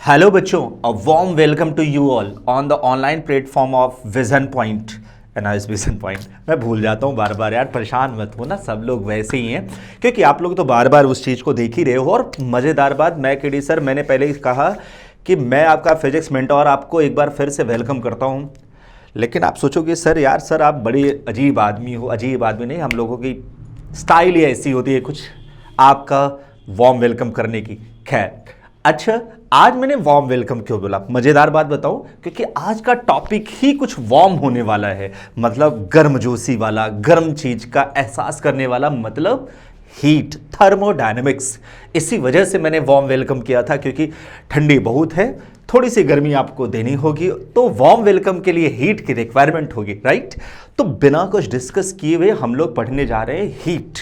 Hello बच्चों, a warm welcome to you all on the online platform of Vision Point. एनाइस Vision Point. मैं भूल जाता हूँ बार बार यार, परेशान मत हो ना, सब लोग वैसे ही हैं क्योंकि आप लोग तो बार बार उस चीज़ को देख ही रहे हो। और मज़ेदार बात, मैं केडी सर, मैंने पहले ही कहा कि मैं आपका फिजिक्स मेंटोर आपको एक बार फिर से वेलकम करता हूँ। लेकिन आप सोचोगे सर यार, सर आप बड़ी अजीब आदमी हो। अजीब आदमी नहीं, हम लोगों की स्टाइल ही ऐसी होती है कुछ आपका वार्म वेलकम करने की। खैर, अच्छा, आज मैंने वार्म वेलकम क्यों बोला, मजेदार बात बताऊं, क्योंकि आज का टॉपिक ही कुछ वार्म होने वाला है। मतलब गर्मजोशी वाला, गर्म चीज का एहसास करने वाला, मतलब हीट, थर्मोडायनेमिक्स। इसी वजह से मैंने वार्म वेलकम किया था, क्योंकि ठंडी बहुत है, थोड़ी सी गर्मी आपको देनी होगी, तो वार्म वेलकम के लिए हीट की रिक्वायरमेंट होगी, राइट। तो बिना कुछ डिस्कस किए हुए हम लोग पढ़ने जा रहे हैं हीट।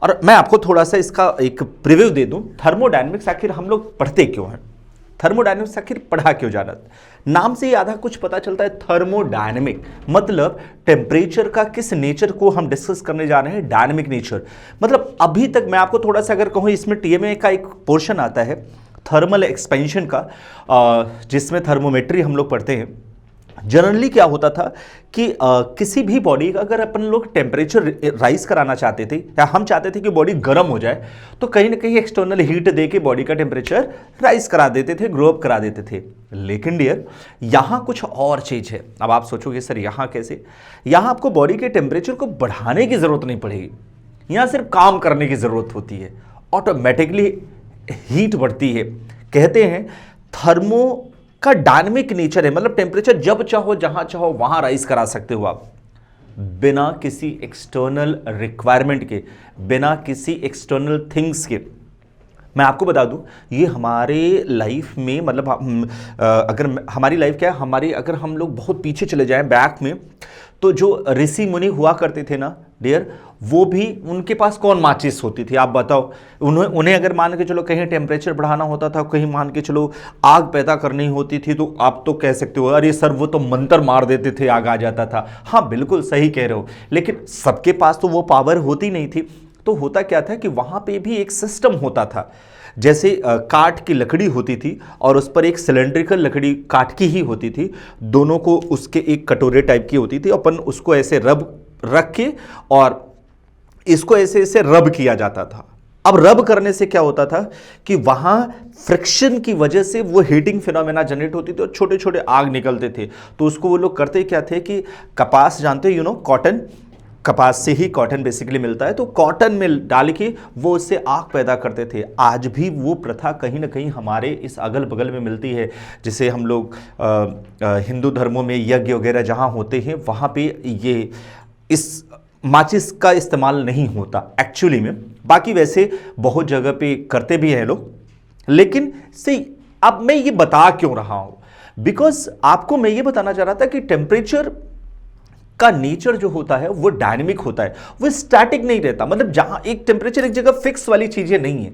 और मैं आपको थोड़ा सा इसका एक प्रीव्यू दे दूं। थर्मोडायनेमिक्स आखिर हम लोग पढ़ते क्यों हैं, थर्मोडायनेमिक्स आखिर पढ़ा क्यों जाना। नाम से ही आधा कुछ पता चलता है। थर्मोडायनेमिक मतलब टेम्परेचर का किस नेचर को हम डिस्कस करने जा रहे हैं, डायनेमिक नेचर। मतलब अभी तक मैं आपको थोड़ा सा अगर कहूँ, इसमें टीएमए का एक पोर्शन आता है थर्मल एक्सपेंशन का, जिसमें थर्मोमेट्री हम लोग पढ़ते हैं। जनरली क्या होता था कि किसी भी बॉडी का अगर अपन लोग टेम्परेचर राइज कराना चाहते थे, या हम चाहते थे कि बॉडी गर्म हो जाए, तो कहीं ना कहीं एक्सटर्नल हीट दे के बॉडी का टेम्परेचर राइज करा देते थे, ग्रो अप करा देते थे। लेकिन डियर, यहाँ कुछ और चीज़ है। अब आप सोचोगे सर यहाँ कैसे। यहाँ आपको बॉडी के टेम्परेचर को बढ़ाने की ज़रूरत नहीं पड़ेगी, यहाँ सिर्फ काम करने की ज़रूरत होती है, ऑटोमेटिकली हीट बढ़ती है। कहते हैं थर्मो का डायनेमिक नेचर है, मतलब टेम्परेचर जब चाहो जहां चाहो वहां राइज करा सकते हो आप, बिना किसी एक्सटर्नल रिक्वायरमेंट के, बिना किसी एक्सटर्नल थिंग्स के। मैं आपको बता दूं, ये हमारे लाइफ में, मतलब अगर हमारी लाइफ क्या है, हमारी अगर हम लोग बहुत पीछे चले जाएं बैक में, तो जो ऋषि मुनि हुआ करते थे ना डियर, वो भी, उनके पास कौन माचिस होती थी आप बताओ। उन्हें अगर मान के चलो कहीं टेम्परेचर बढ़ाना होता था, कहीं मान के चलो आग पैदा करनी होती थी, तो आप तो कह सकते हो अरे सर वो तो मंत्र मार देते थे, आग आ जाता था। हाँ बिल्कुल सही कह रहे हो, लेकिन सबके पास तो वो पावर होती नहीं थी। तो होता क्या था कि वहाँ पे भी एक सिस्टम होता था। जैसे काठ की लकड़ी होती थी और उस पर एक सिलेंड्रिकल लकड़ी काठ की ही होती थी, दोनों को उसके एक कटोरे टाइप की होती थी, अपन उसको ऐसे रख के और इसको ऐसे ऐसे रब किया जाता था। अब रब करने से क्या होता था कि वहां फ्रिक्शन की वजह से वो हीटिंग फिनोमेना जनरेट होती थी और छोटे छोटे आग निकलते थे। तो उसको वो लोग करते क्या थे कि कपास, जानते हो कॉटन, कपास से ही कॉटन बेसिकली मिलता है, तो कॉटन में डाल के वो उससे आग पैदा करते थे। आज भी वो प्रथा कहीं ना कहीं हमारे इस अगल बगल में मिलती है, जिसे हम लोग हिंदू धर्मों में यज्ञ वगैरह जहाँ होते हैं वहाँ पे ये इस माचिस का इस्तेमाल नहीं होता एक्चुअली में। बाकी वैसे बहुत जगह पे करते भी हैं लोग। लेकिन से अब मैं ये बता क्यों रहा हूँ, बिकॉज आपको मैं ये बताना चाह रहा था कि टेम्परेचर का नेचर जो होता है वो डायनेमिक होता है, वो स्टैटिक नहीं रहता। मतलब जहां एक टेम्परेचर एक जगह फिक्स वाली चीजें नहीं है,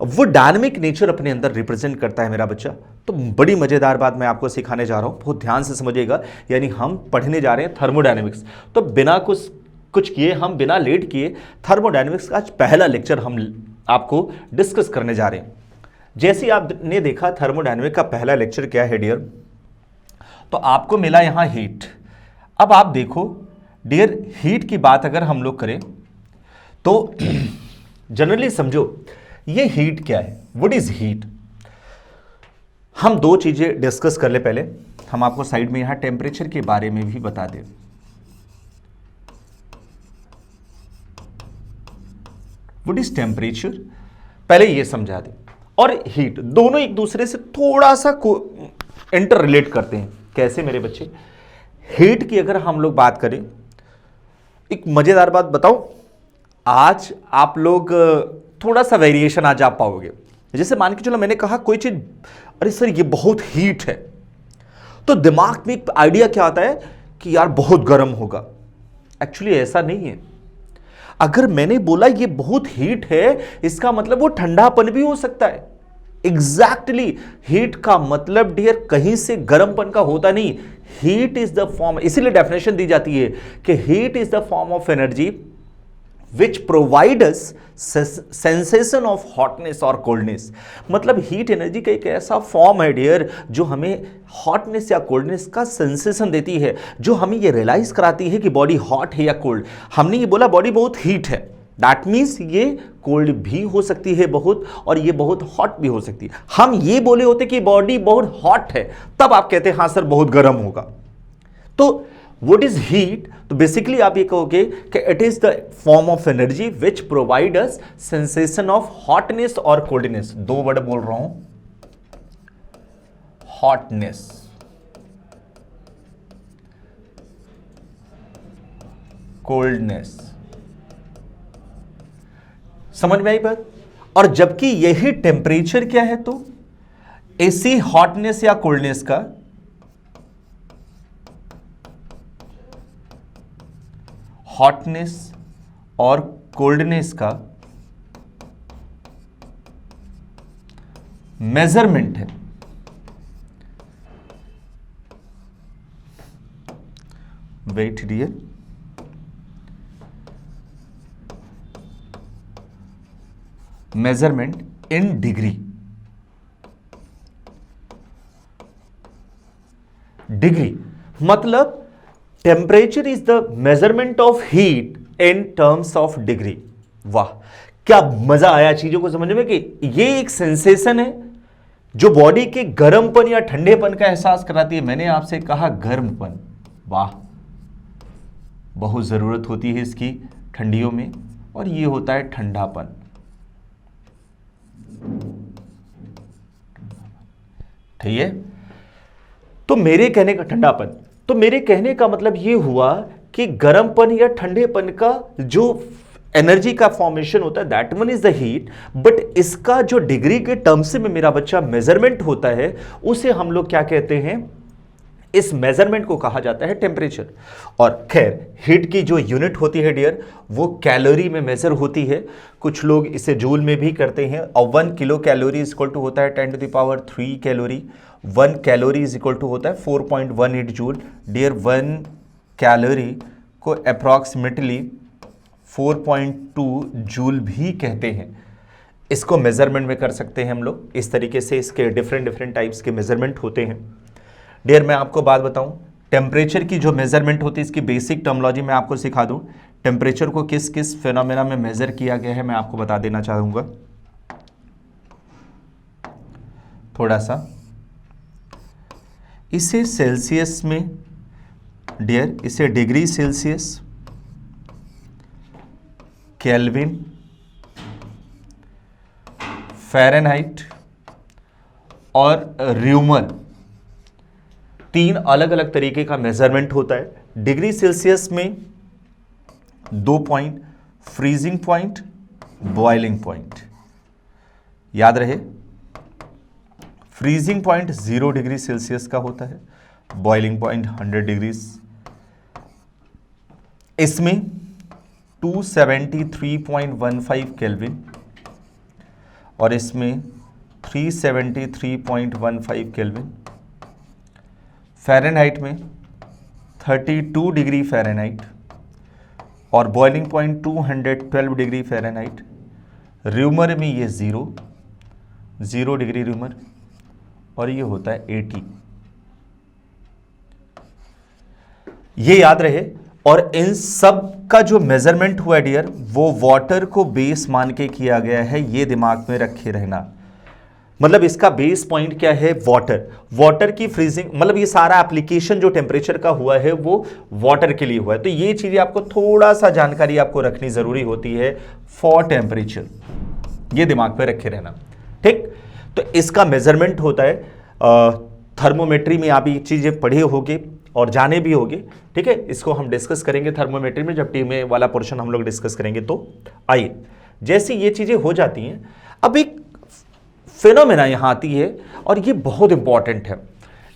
वो डायनेमिक नेचर अपने अंदर रिप्रेजेंट करता है मेरा बच्चा। तो बड़ी मजेदार बात मैं आपको सिखाने जा रहा हूं, बहुत ध्यान से समझिएगा। यानी हम पढ़ने जा रहे हैं थर्मोडायनेमिक्स। तो बिना कुछ किए, हम बिना लेट किए थर्मोडायनेमिक्स का आज पहला लेक्चर हम आपको डिस्कस करने जा रहे हैं। जैसे आपने देखा थर्मोडायनेमिक का पहला लेक्चर क्या है डियर, तो आपको मिला यहां हीट। अब आप देखो डियर, हीट की बात अगर हम लोग करें तो जनरली समझो ये हीट क्या है, व्हाट इज हीट। हम दो चीजें डिस्कस कर ले। पहले हम आपको साइड में यहां टेम्परेचर के बारे में भी बता दें। व्हाट इज टेम्परेचर, पहले ये समझा दें। और हीट, दोनों एक दूसरे से थोड़ा सा इंटर रिलेट करते हैं। कैसे मेरे बच्चे, हीट की अगर हम लोग बात करें, एक मजेदार बात बताऊं, आज आप लोग थोड़ा सा वेरिएशन आज आप पाओगे। जैसे मान के चलो मैंने कहा कोई चीज, अरे सर ये बहुत हीट है, तो दिमाग में एक आइडिया क्या आता है कि यार बहुत गर्म होगा। एक्चुअली ऐसा नहीं है। अगर मैंने बोला ये बहुत हीट है, इसका मतलब वो ठंडापन भी हो सकता है। एग्जैक्टली हीट का मतलब डियर कहीं से गर्मपन का होता नहीं। हीट इज द फॉर्म, इसीलिए डेफिनेशन दी जाती है कि heat is the form of energy which provide us sensation of hotness और कोल्डनेस। मतलब हीट एनर्जी का एक ऐसा फॉर्म है डियर जो हमें हॉटनेस या कोल्डनेस का सेंसेशन देती है, जो हमें ये रियलाइज कराती है कि बॉडी हॉट है या कोल्ड। हमने ये बोला बॉडी बहुत हीट है, दैट मीन्स ये कोल्ड भी हो सकती है बहुत, और ये बहुत हॉट भी हो सकती है। हम ये बोले होते कि बॉडी बहुत हॉट है, तब आप कहते हैं हाँ सर बहुत गर्म होगा। तो व्हाट इज हीट? तो बेसिकली आप ये कहोगे कि it is the form of energy which provide us sensation of hotness और कोल्डनेस। दो वर्ड बोल रहा हूं, हॉटनेस, कोल्डनेस। समझ में आई बात? और जबकि यही टेम्परेचर क्या है, तो इसी हॉटनेस या कोल्डनेस का हॉटनेस और कोल्डनेस का मेजरमेंट है। Wait dear, measurement in degree. Degree मतलब temperature is the measurement of heat in terms of degree. वाह, क्या मजा आया चीजों को समझ में कि ये एक सेंसेशन है जो बॉडी के गर्मपन या ठंडेपन का एहसास कराती है। मैंने आपसे कहा गर्मपन, वाह, बहुत जरूरत होती है इसकी ठंडियों में, और ये होता है ठंडापन। ठीक है, तो मेरे कहने का ठंडापन, तो मेरे कहने का मतलब ये हुआ कि गर्मपन या ठंडेपन का जो एनर्जी का फॉर्मेशन होता है that one is the heat, but इसका जो डिग्री के टर्म्स में मेरा बच्चा मेजरमेंट होता है उसे हम लोग क्या कहते हैं, इस मेजरमेंट को कहा जाता है टेम्परेचर। और खैर हीट की जो यूनिट होती है डियर वो कैलोरी में मेजर होती है, कुछ लोग इसे जूल में भी करते हैं। और 1 kilo calorie is equal to होता है 10⁻³ calorie. 1 calorie is equal to होता है 4.18 जूल। डियर 1 कैलोरी को अप्रॉक्सीमेटली 4.2 जूल भी कहते हैं। इसको मेजरमेंट में कर सकते हैं हम लोग, इस तरीके से इसके डिफरेंट टाइप्स के मेजरमेंट होते हैं। डियर मैं आपको बात बताऊं, टेम्परेचर की जो मेजरमेंट होती है इसकी बेसिक टर्मिनोलॉजी मैं आपको सिखा दूं। टेम्परेचर को किस किस फिनोमेना में मेजर किया गया है मैं आपको बता देना चाहूंगा थोड़ा सा। इसे सेल्सियस में डियर, इसे डिग्री सेल्सियस, केल्विन, फ़ारेनहाइट और र्यूमर, 3 अलग अलग तरीके का मेजरमेंट होता है। डिग्री सेल्सियस में 2 point, freezing point, boiling point, याद रहे। फ्रीजिंग पॉइंट 0 डिग्री सेल्सियस का होता है, बॉइलिंग पॉइंट 100 डिग्री। इसमें 273.15 केल्विन और इसमें 373.15 केल्विन। फ़ारेनहाइट में 32 डिग्री फ़ारेनहाइट और boiling point 212 degree Fahrenheit. Rumour में ये 0 डिग्री र्यूमर और ये होता है 80। ये याद रहे। और इन सब का जो मेजरमेंट हुआ डियर वो वाटर को बेस मान के किया गया है, ये दिमाग में रखे रहना। मतलब इसका बेस पॉइंट क्या है, वाटर की फ्रीजिंग, मतलब ये सारा एप्लीकेशन जो टेम्परेचर का हुआ है वो वाटर के लिए हुआ है। तो ये चीजें आपको थोड़ा सा जानकारी आपको रखनी जरूरी होती है फॉर टेम्परेचर, ये दिमाग में रखे रहना। ठीक, तो इसका मेजरमेंट होता है थर्मोमेट्री में, आप ये चीजें पढ़े होगे और जाने भी होगे। ठीक है, इसको हम डिस्कस करेंगे थर्मोमेट्री में, जब टीम वाला पोर्शन हम लोग डिस्कस करेंगे। तो आइए, जैसे ये चीजें हो जाती हैं, अब एक फिनोमेना यहां आती है और ये बहुत इंपॉर्टेंट है।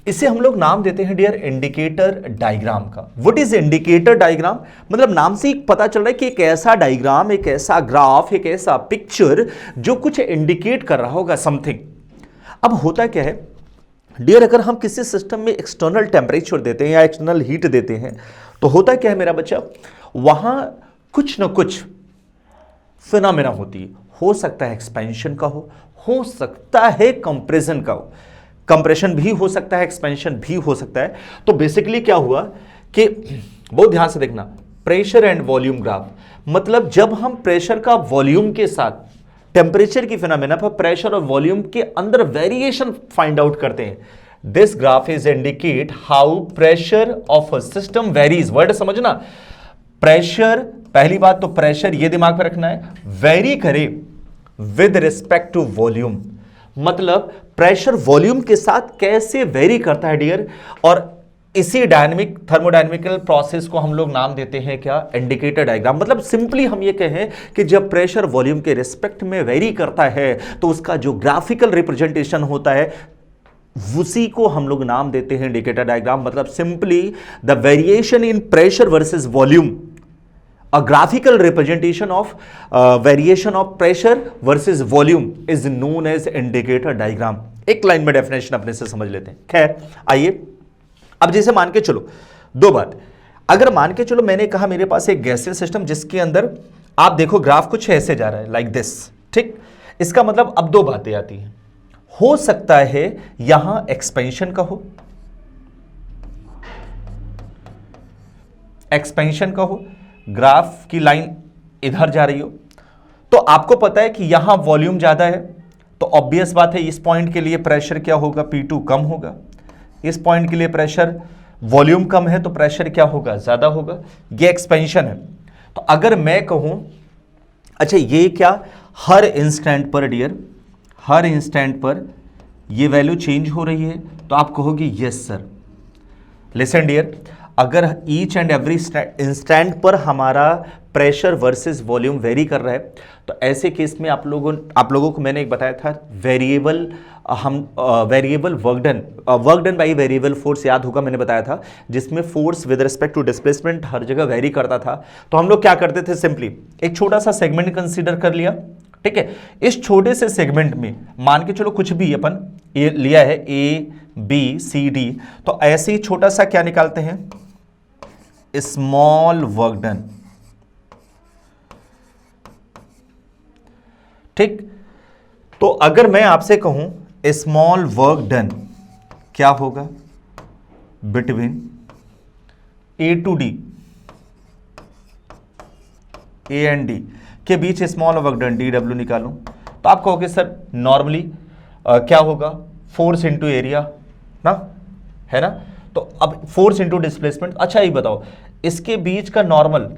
इसे हम लोग नाम देते हैं डियर इंडिकेटर डायग्राम का। What is indicator diagram? मतलब नाम से ही पता चल रहा है कि एक ऐसा डायग्राम, एक ऐसा ग्राफ, एक ऐसा पिक्चर जो कुछ इंडिकेट कर रहा होगा समथिंग। अब होता क्या है डियर, अगर हम किसी सिस्टम में एक्सटर्नल टेम्परेचर देते हैं या एक्सटर्नल हीट देते हैं तो होता क्या है मेरा बच्चा, वहां कुछ न कुछ फिनोमेना होती है। हो सकता है एक्सपेंशन का हो सकता है कंप्रेशन का हो, कंप्रेशन भी हो सकता है, एक्सपेंशन भी हो सकता है। तो बेसिकली क्या हुआ कि बहुत ध्यान से देखना, प्रेशर एंड वॉल्यूम ग्राफ, मतलब जब हम प्रेशर का वॉल्यूम के साथ टेम्परेचर की फिनोमेना पर प्रेशर और वॉल्यूम के अंदर वेरिएशन फाइंड आउट करते हैं, this graph is indicate how pressure of a system varies. Word समझना, प्रेशर, पहली बात तो प्रेशर ये दिमाग में रखना है, वेरी करे विद रिस्पेक्ट टू वॉल्यूम, मतलब प्रेशर वॉल्यूम के साथ कैसे वेरी करता है डियर। और इसी डायनेमिक थर्मोडायनेमिकल प्रोसेस को हम लोग नाम देते हैं क्या, इंडिकेटर डायग्राम। मतलब सिंपली हम ये कहें कि जब प्रेशर वॉल्यूम के रिस्पेक्ट में वेरी करता है तो उसका जो ग्राफिकल रिप्रेजेंटेशन होता है उसी को हम लोग नाम देते हैं इंडिकेटर डायग्राम। मतलब simply the variation in pressure versus volume, a graphical representation of variation of pressure versus volume is known as indicator diagram। एक लाइन में डेफिनेशन अपने से समझ लेते हैं। खैर आइए, अब जैसे मान के चलो दो बात, अगर मान के चलो मैंने कहा मेरे पास एक गैसीय सिस्टम जिसके अंदर आप देखो ग्राफ कुछ ऐसे जा रहा है लाइक दिस, ठीक। इसका मतलब अब दो बातें आती हैं, हो सकता है यहां एक्सपेंशन का हो, एक्सपेंशन का हो, ग्राफ की लाइन इधर जा रही हो, तो आपको पता है कि यहां वॉल्यूम ज्यादा है, तो ऑब्वियस बात है इस पॉइंट के लिए प्रेशर क्या होगा, P2 कम होगा। इस पॉइंट के लिए प्रेशर, वॉल्यूम कम है तो प्रेशर क्या होगा, ज्यादा होगा। ये एक्सपेंशन है। तो अगर मैं कहूं अच्छा ये क्या हर इंस्टेंट पर डियर, हर इंस्टेंट पर ये वैल्यू चेंज हो रही है, तो आप कहोगे यस सर। लिसन डियर, अगर ईच एंड एवरी इंस्टेंट पर हमारा प्रेशर वर्सेस वॉल्यूम वेरी कर रहा है, तो ऐसे केस में आप लोगों को मैंने एक बताया था वेरिएबल, हम variable work done by variable force, याद होगा मैंने बताया था, जिसमें force with respect to displacement हर जगह वेरी करता था। तो हम लोग क्या करते थे, सिंपली एक छोटा सा सेगमेंट कंसीडर कर लिया, ठीक है। इस छोटे से सेगमेंट में मान के चलो कुछ भी अपन ये लिया है ABCD, तो ऐसे ही छोटा सा क्या निकालते हैं, स्मॉल वर्क डन, ठीक। तो अगर मैं आपसे कहूं स्मॉल वर्क डन क्या होगा, between A to D, A and D के बीच स्मॉल वर्क डन DW निकालूं, तो आप कहोगे सर नॉर्मली क्या होगा, फोर्स इंटू एरिया ना, है ना। तो अब फोर्स इंटू डिस्प्लेसमेंट, अच्छा ये बताओ इसके बीच का नॉर्मल,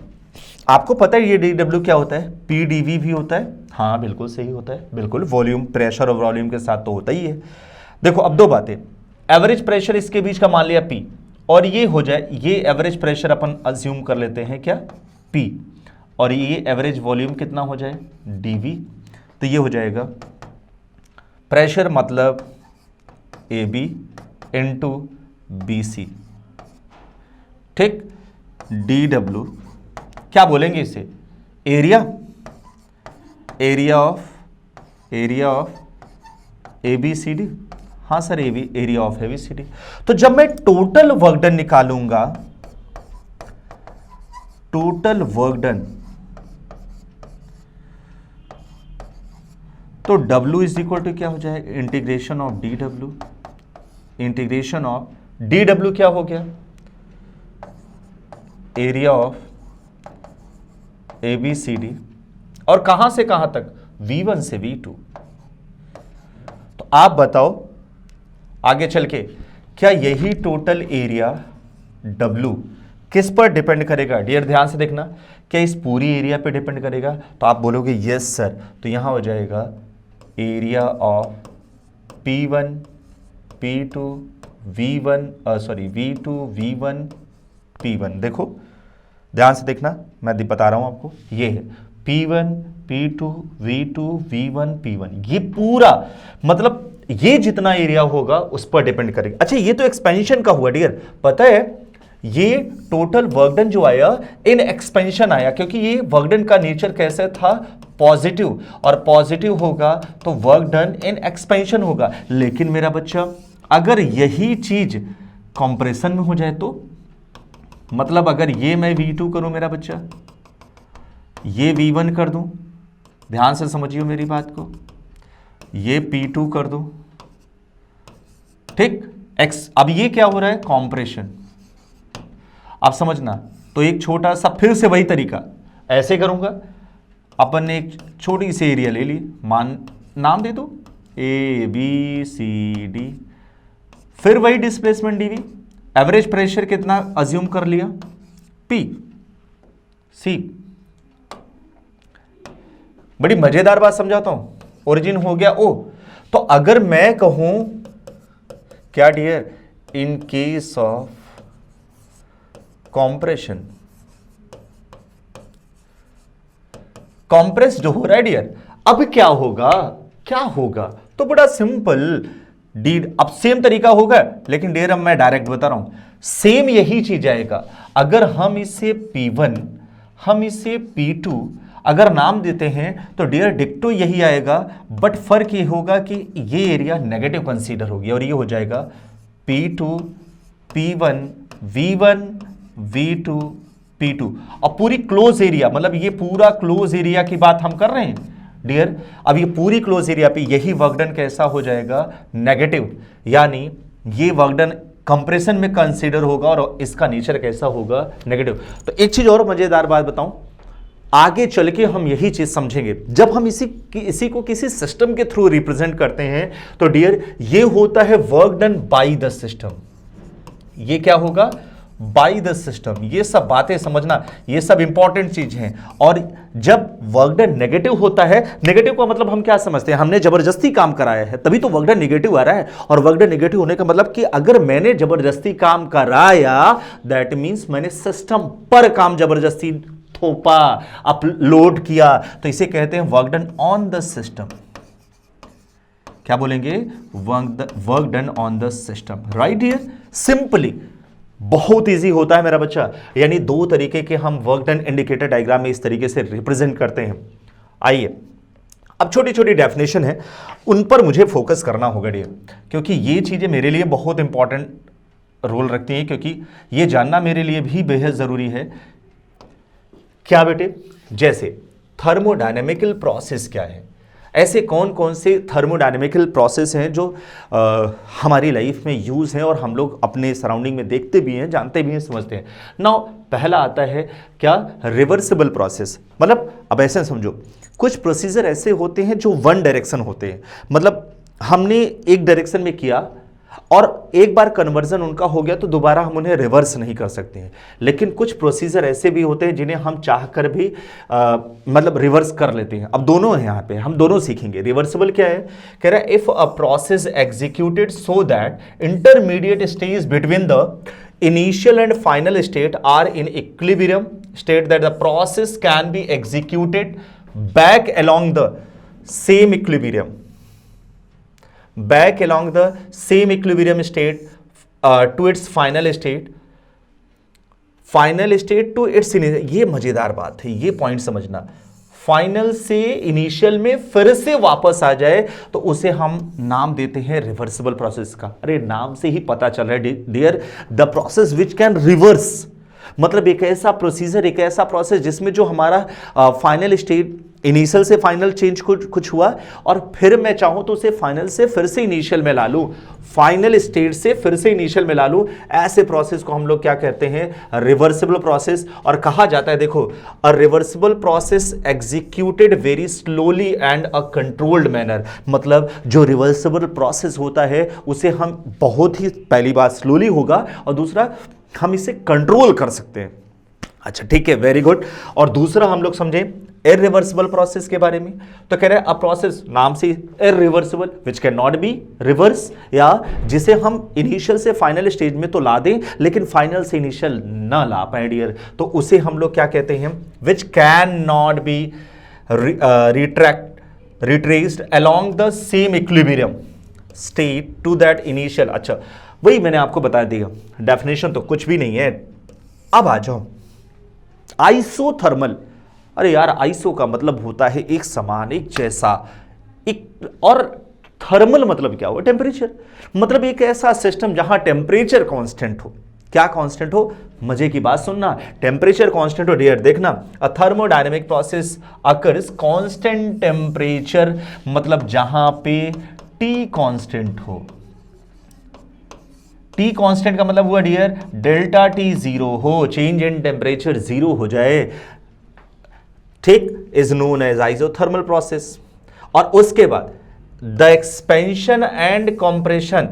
आपको पता है ये DW क्या होता है, PdV भी होता है। हाँ बिल्कुल सही होता है, बिल्कुल वॉल्यूम, प्रेशर और वॉल्यूम के साथ तो होता ही है। देखो अब दो बातें, एवरेज प्रेशर इसके बीच का मान लिया P, और ये हो जाए, ये एवरेज प्रेशर अपन अज्यूम कर लेते हैं क्या P, और ये एवरेज वॉल्यूम कितना हो जाए dV, तो ये हो जाएगा प्रेशर मतलब AB इंटू BC, ठीक। DW क्या बोलेंगे इसे, एरिया ऑफ ABCD, हाँ सर एरिया ऑफ ABCD। तो जब मैं टोटल वर्क डन निकालूंगा, टोटल वर्क डन, तो W इज इक्वल टू क्या हो जाएगा, integration of DW, integration of DW क्या हो गया, एरिया ऑफ ABCD, और कहां से कहां तक, V1 से V2। तो आप बताओ आगे चल के क्या यही टोटल एरिया W किस पर डिपेंड करेगा, डियर ध्यान से देखना, क्या इस पूरी एरिया पे डिपेंड करेगा, तो आप बोलोगे यस सर। तो यहां हो जाएगा area of P1 P2 V2 V1 P1। देखो ध्यान से देखना, मैं बता रहा हूं आपको, ये है P1 P2 V2 V1 P1, ये पूरा मतलब ये जितना एरिया होगा उस पर डिपेंड करेगा। अच्छा ये तो एक्सपेंशन का हुआ डियर, पता है ये टोटल वर्क डन जो आया इन एक्सपेंशन आया, क्योंकि ये वर्क डन का नेचर कैसे था, पॉजिटिव, और पॉजिटिव होगा तो वर्क डन इन एक्सपेंशन होगा। लेकिन मेरा बच्चा अगर यही चीज कंप्रेशन में हो जाए तो, मतलब अगर ये मैं V2 करूं मेरा बच्चा, ये V1 कर दूं, ध्यान से समझिए मेरी बात को, ये P2 कर दो, ठीक, x। अब ये क्या हो रहा है, कॉम्प्रेशन। अब समझना, तो एक छोटा सा फिर से वही तरीका ऐसे करूंगा, अपन ने एक छोटी सी एरिया ले ली, नाम दे दो ABCD, फिर वही डिस्प्लेसमेंट dV, एवरेज प्रेशर कितना अज्यूम कर लिया, PC। बड़ी मजेदार बात समझाता हूं, ओरिजिन हो गया O। तो अगर मैं कहूं क्या dear, in case of compression, compressed हो रहा है डियर, अब क्या होगा, क्या होगा, तो बड़ा सिंपल डी। अब सेम तरीका होगा, लेकिन डियर अब मैं डायरेक्ट बता रहा हूं, सेम यही चीज आएगा। अगर हम इसे P1, हम इसे P2 अगर नाम देते हैं तो डियर डिक्टो यही आएगा, बट फर्क ये होगा कि ये एरिया नेगेटिव कंसीडर होगी और ये हो जाएगा P2 P1 V1 V2 P2। अब पूरी क्लोज एरिया, मतलब ये पूरा क्लोज एरिया की बात हम कर रहे हैं डियर। अब ये पूरी क्लोज एरिया पे यही वर्क डन कैसा हो जाएगा, नेगेटिव, यानी ये वर्क डन कंप्रेशन में कंसीडर होगा और इसका नेचर कैसा होगा, नेगेटिव। तो एक चीज और मजेदार बात बताऊं, आगे चल के हम यही चीज समझेंगे जब हम इसी को किसी सिस्टम के थ्रू रिप्रेजेंट करते हैं। तो डियर ये होता है work done by the system, ये क्या होगा, बाय द सिस्टम। ये सब बातें समझना, ये सब इंपॉर्टेंट चीज हैं। और जब वर्क डन नेगेटिव होता है, नेगेटिव का मतलब हम क्या समझते हैं, हमने जबरदस्ती काम कराया है तभी तो वर्क डन नेगेटिव आ रहा है। और वर्क डन नेगेटिव होने का मतलब कि अगर मैंने जबरदस्ती काम कराया, दैट मींस मैंने सिस्टम पर काम जबरदस्ती थोपा, अपलोड किया, तो इसे कहते हैं work done on the system. क्या बोलेंगे, work done on the system, right here. Simply बहुत इजी होता है मेरा बच्चा, यानी दो तरीके के हम वर्क डन इंडिकेटर डायग्राम में इस तरीके से रिप्रेजेंट करते हैं। आइए अब छोटी छोटी डेफिनेशन है, उन पर मुझे फोकस करना होगा डियर, क्योंकि ये चीजें मेरे लिए बहुत इंपॉर्टेंट रोल रखती हैं, क्योंकि ये जानना मेरे लिए भी बेहद जरूरी है। क्या बेटे, जैसे थर्मोडायनेमिकल प्रोसेस क्या है, ऐसे कौन कौन से थर्मोडायनेमिकल प्रोसेस हैं जो हमारी लाइफ में यूज़ हैं और हम लोग अपने सराउंडिंग में देखते भी हैं, जानते भी हैं, समझते हैं। नाउ पहला आता है क्या, रिवर्सिबल प्रोसेस। मतलब अब ऐसे समझो, कुछ प्रोसीजर ऐसे होते हैं जो वन डायरेक्शन होते हैं, मतलब हमने एक डायरेक्शन में किया और एक बार कन्वर्जन उनका हो गया तो दोबारा हम उन्हें रिवर्स नहीं कर सकते हैं। लेकिन कुछ प्रोसीजर ऐसे भी होते हैं जिन्हें हम चाहकर भी मतलब रिवर्स कर लेते हैं। अब दोनों हैं, यहाँ पे हम दोनों सीखेंगे। रिवर्सिबल क्या है, कह रहा है if a process executed so that intermediate stage between the initial and final state are in equilibrium state, that the process can be executed back along the same equilibrium, back along the same equilibrium state to its final state, final state to its initial. ये मजेदार बात है, ये point समझना। Final से initial में फिर से वापस आ जाए तो उसे हम नाम देते हैं रिवर्सिबल प्रोसेस का। अरे नाम से ही पता चल रहा है dear, the process which can reverse, मतलब एक ऐसा प्रोसीजर, एक ऐसा प्रोसेस जिसमें जो हमारा फाइनल स्टेट, इनिशियल से फाइनल चेंज कुछ हुआ और फिर मैं चाहूं तो उसे फाइनल से फिर से इनिशियल में ला लूं, फाइनल स्टेट से फिर से इनिशियल में ला लूं। ऐसे प्रोसेस को हम लोग क्या कहते हैं, रिवर्सिबल प्रोसेस। और कहा जाता है, देखो, a reversible process executed very slowly and a controlled manner. मतलब जो रिवर्सिबल प्रोसेस होता है उसे हम बहुत ही, पहली बात स्लोली होगा और दूसरा हम इसे कंट्रोल कर सकते हैं। अच्छा ठीक है, वेरी गुड। और दूसरा हम लोग समझें इररिवर्सिबल प्रोसेस के बारे में, तो कह रहे हैं अ प्रोसेस, नाम से irreversible, which can not be reverse, या जिसे हम इनिशियल से फाइनल स्टेज में तो ला दें लेकिन फाइनल से इनिशियल ना ला पाए डियर, तो उसे हम लोग क्या कहते हैं, which can not be retraced along the same equilibrium state to that initial. अच्छा वही मैंने आपको बता दिया, डेफिनेशन तो कुछ भी नहीं है। अब आ जाओ आइसोथर्मल। अरे यार, आइसो का मतलब होता है एक समान, एक जैसा, एक, और थर्मल मतलब क्या हुआ, टेम्परेचर। मतलब एक ऐसा सिस्टम जहां टेम्परेचर कांस्टेंट हो, क्या कांस्टेंट हो? मजे की बात सुनना, टेम्परेचर कांस्टेंट हो डियर। देखना, a thermodynamic process occurs constant temperature, मतलब जहां पे टी कांस्टेंट हो। टी कांस्टेंट का मतलब हुआ डियर डेल्टा टी जीरो हो, चेंज इन टेम्परेचर जीरो हो जाए, ठीक, is known as isothermal process. और उसके बाद the expansion and compression,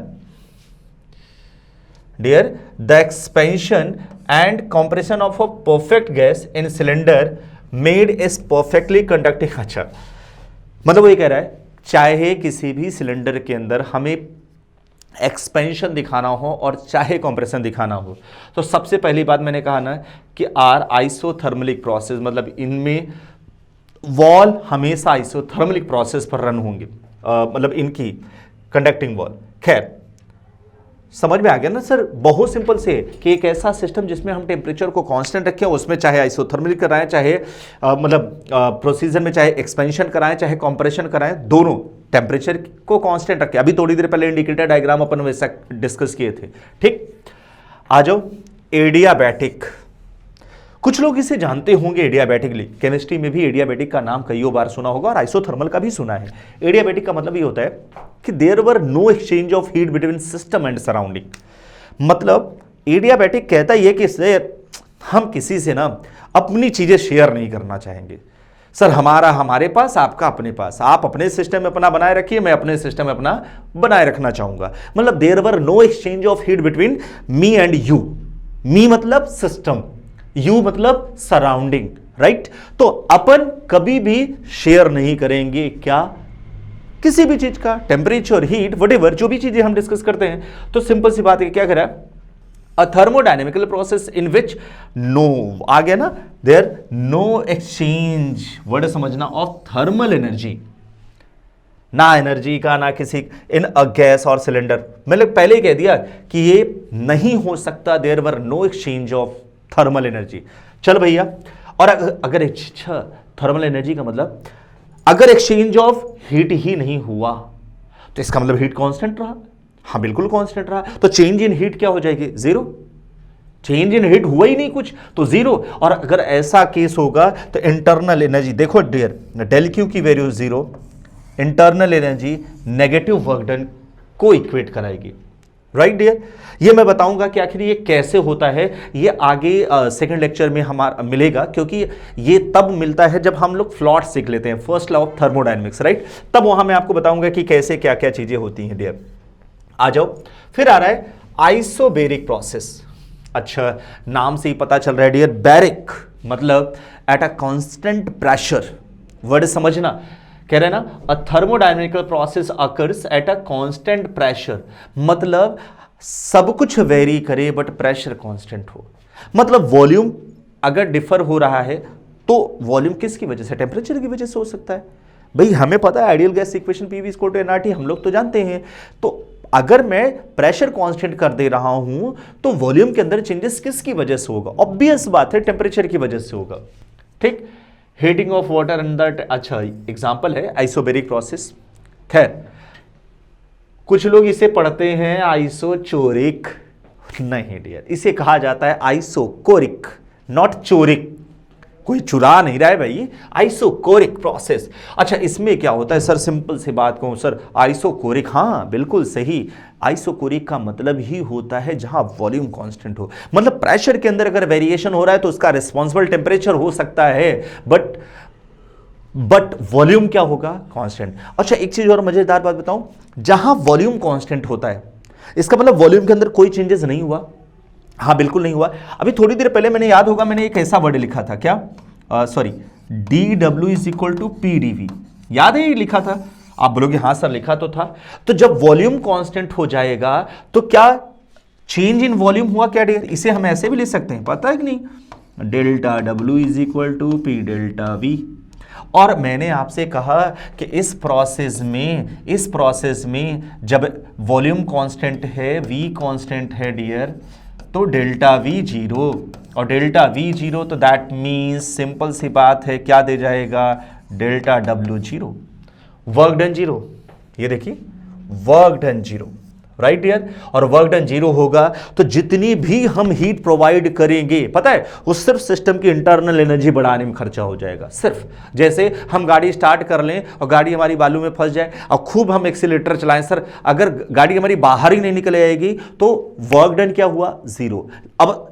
dear, the expansion and compression of a perfect gas in cylinder made is perfectly conducting. अच्छा, मतलब वो ये कह रहा है चाहे किसी भी सिलेंडर के अंदर हमें एक्सपेंशन दिखाना हो और चाहे कंप्रेशन दिखाना हो, तो सबसे पहली बात मैंने कहा ना कि आर आइसोथर्मलिक प्रोसेस, मतलब इनमें वॉल हमेशा आइसोथर्मलिक प्रोसेस पर रन होंगे, मतलब इनकी कंडक्टिंग वॉल। खैर, समझ में आ गया ना सर? बहुत सिंपल से कि एक ऐसा सिस्टम जिसमें हम टेम्परेचर को कांस्टेंट रखें, उसमें चाहे आइसोथर्मलिक कराएं, चाहे मतलब प्रोसीजर में चाहे एक्सपेंशन कराएं, चाहे कंप्रेशन कराएं, दोनों टेम्परेचर को कांस्टेंट रखें। अभी थोड़ी देर पहले इंडिकेटर डायग्राम अपन वैसा डिस्कस किए थे, ठीक। आ जाओ, एडियाबैटिक। कुछ लोग इसे जानते होंगे एडियाबैटिकली, केमिस्ट्री में भी एडियाबैटिक का नाम कईयों बार सुना होगा और आइसोथर्मल का भी सुना है। एडियाबैटिक का मतलब ये होता है कि there were no exchange of heat between system and surrounding. मतलब एडियाबैटिक कहता है कि हम किसी से ना अपनी चीजें शेयर नहीं करना चाहेंगे। सर हमारा हमारे पास, आपका अपने पास, आप अपने सिस्टम में अपना बनाए रखिए, मैं अपने सिस्टम में अपना बनाए रखना चाहूंगा। मतलब there were no exchange of heat between me and you. Me मतलब सिस्टम, यू मतलब सराउंडिंग, राइट। तो अपन कभी भी शेयर नहीं करेंगे क्या? किसी भी चीज का टेम्परेचर, हीट, व्हाटएवर, जो भी चीजें हम डिस्कस करते हैं। तो सिंपल सी बात है, क्या करा? A thermodynamical process in which no, आ गया ना, देयर नो एक्सचेंज, वर्ड समझना, ऑफ थर्मल एनर्जी, ना एनर्जी का ना किसी, इन अ गैस और सिलेंडर। मैंने पहले ही कह दिया कि ये नहीं हो सकता, there were no exchange of thermal energy. चल भैया, और अगर अच्छा, थर्मल एनर्जी का मतलब अगर एक्सचेंज ऑफ हीट ही नहीं हुआ तो इसका मतलब हीट कांस्टेंट रहा। हाँ बिल्कुल कांस्टेंट रहा, तो चेंज इन हीट क्या हो जाएगी? जीरो। चेंज इन हीट हुआ ही नहीं कुछ, तो जीरो। और अगर ऐसा केस होगा तो इंटरनल एनर्जी, देखो डियर, डेल क्यू की value zero, internal energy negative work done को इक्वेट कराएगी, राइट डियर। ये मैं बताऊंगा कि आखिर ये कैसे होता है, ये आगे सेकंड लेक्चर में हमारा मिलेगा, क्योंकि ये तब मिलता है जब हम लोग फ्लॉट सीख लेते हैं, first law of thermodynamics, right. तब वहां मैं आपको बताऊंगा कि कैसे क्या क्या चीजें होती हैं डियर। आ जाओ, फिर आ रहा है आइसोबेरिक प्रोसेस। अच्छा, नाम से ही पता चल रहा है डियर, बैरिक मतलब at a constant pressure. Word समझना, कह रहे हैं ना, a thermodynamical process occurs at a constant pressure, मतलब सब कुछ वेरी करे बट प्रेशर कांस्टेंट हो। मतलब वॉल्यूम अगर डिफर हो रहा है तो वॉल्यूम किसकी वजह से? टेम्परेचर की वजह से हो सकता है। भाई हमें पता है ideal gas equation PV equal to nRT, हम लोग तो जानते हैं। तो अगर मैं प्रेशर कांस्टेंट कर दे रहा हूं तो वॉल्यूम के अंदर चेंजेस किसकी वजह से होगा? ऑब्वियस बात है, टेम्परेचर की वजह से होगा, ठीक। हीटिंग ऑफ वाटर अंडर, अच्छा एग्जांपल है आइसोबेरिक प्रोसेस। खैर, कुछ लोग इसे पढ़ते हैं आइसोचोरिक, नहीं डियर, इसे कहा जाता है आइसोकोरिक, नॉट चोरिक। कोई चुरा नहीं रहा है भाई, आइसोकोरिक प्रोसेस। अच्छा, इसमें क्या होता है सर? सिंपल सी बात कहूं सर, आइसोकोरिक, हाँ बिल्कुल सही, आइसोकोरिक का मतलब ही होता है जहां वॉल्यूम कांस्टेंट हो। मतलब प्रेशर के अंदर अगर वेरिएशन हो रहा है तो उसका रिस्पॉन्सिबल टेम्परेचर हो सकता है, बट वॉल्यूम क्या होगा? कांस्टेंट। अच्छा, एक चीज और मजेदार बात बताऊं, जहां वॉल्यूम कांस्टेंट होता है इसका मतलब वॉल्यूम के अंदर कोई चेंजेस नहीं हुआ। हाँ बिल्कुल नहीं हुआ। अभी थोड़ी देर पहले मैंने, याद होगा, मैंने एक ऐसा वर्ड लिखा था, क्या, sorry, d W is equal to P d V, याद है ये लिखा था? आप बोलोगे हाँ सर लिखा तो था। तो जब वॉल्यूम कांस्टेंट हो जाएगा तो क्या चेंज इन वॉल्यूम हुआ क्या डियर? इसे हम ऐसे भी लिख सकते हैं, पता है कि नहीं, delta W is equal to P delta V. और मैंने आपसे कहा कि इस प्रोसेस में जब वॉल्यूम कांस्टेंट है, वी कांस्टेंट है डियर, तो डेल्टा वी जीरो, और डेल्टा वी जीरो तो दैट मीन्स सिंपल सी बात है, क्या दे जाएगा? Delta W zero, work done zero. ये देखिए, work done zero, right dear, और वर्क डन 0 होगा तो जितनी भी हम हीट प्रोवाइड करेंगे पता है वो सिर्फ सिस्टम की इंटरनल एनर्जी बढ़ाने में खर्चा हो जाएगा। सिर्फ जैसे हम गाड़ी स्टार्ट कर लें और गाड़ी हमारी बालू में फंस जाए और खूब हम एक्सीलेटर चलाएं, सर अगर गाड़ी हमारी बाहर ही नहीं निकल आएगी तो वर्क डन क्या हुआ? 0। अब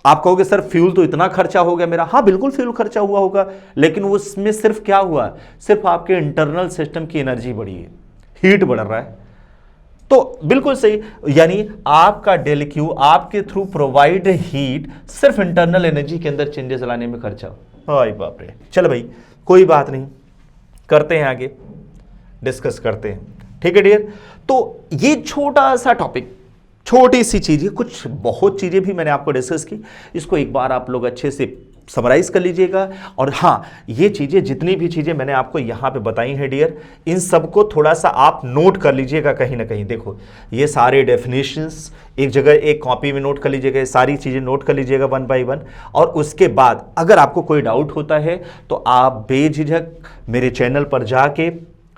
आप कहोगे सर फ्यूल तो इतना खर्चा हो गया मेरा, हाँ बिल्कुल फ्यूल खर्चा हुआ होगा, लेकिन उसमें सिर्फ क्या हुआ? सिर्फ आपके इंटरनल सिस्टम की एनर्जी बढ़ी है, हीट बढ़ रहा है। तो बिल्कुल सही, यानी आपका डेल क्यू आपके थ्रू प्रोवाइड हीट सिर्फ इंटरनल एनर्जी के अंदर चेंजेस लाने में खर्चा। हाय बाप रे, चलो भाई कोई बात नहीं, करते हैं आगे डिस्कस करते हैं, ठीक है डियर। तो ये छोटा सा टॉपिक, छोटी सी चीज़ें, कुछ बहुत चीज़ें भी मैंने आपको डिस्कस की, इसको एक बार आप लोग अच्छे से समराइज कर लीजिएगा। और हाँ, ये चीज़ें जितनी भी चीज़ें मैंने आपको यहाँ पे बताई हैं डियर, इन सबको थोड़ा सा आप नोट कर लीजिएगा कहीं ना कहीं। देखो ये सारे डेफिनेशंस एक जगह एक कॉपी में नोट कर लीजिएगा, ये सारी चीज़ें नोट कर लीजिएगा 1 by 1। और उसके बाद अगर आपको कोई डाउट होता है तो आप बेझिझक मेरे चैनल पर जाके,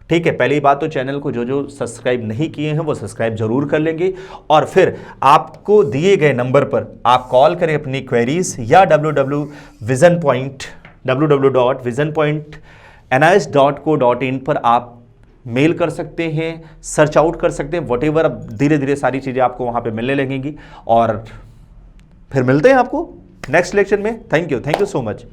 ठीक है, पहली बात तो चैनल को जो जो सब्सक्राइब नहीं किए हैं वो सब्सक्राइब जरूर कर लेंगे, और फिर आपको दिए गए नंबर पर आप कॉल करें अपनी क्वेरीज, या www.visionpoint.nis.co.in पर आप मेल कर सकते हैं, सर्च आउट कर सकते हैं, व्हाटएवर। अब धीरे धीरे सारी चीज़ें आपको वहाँ पे मिलने लगेंगी, और फिर मिलते हैं आपको नेक्स्ट लेक्चर में। Thank you so much.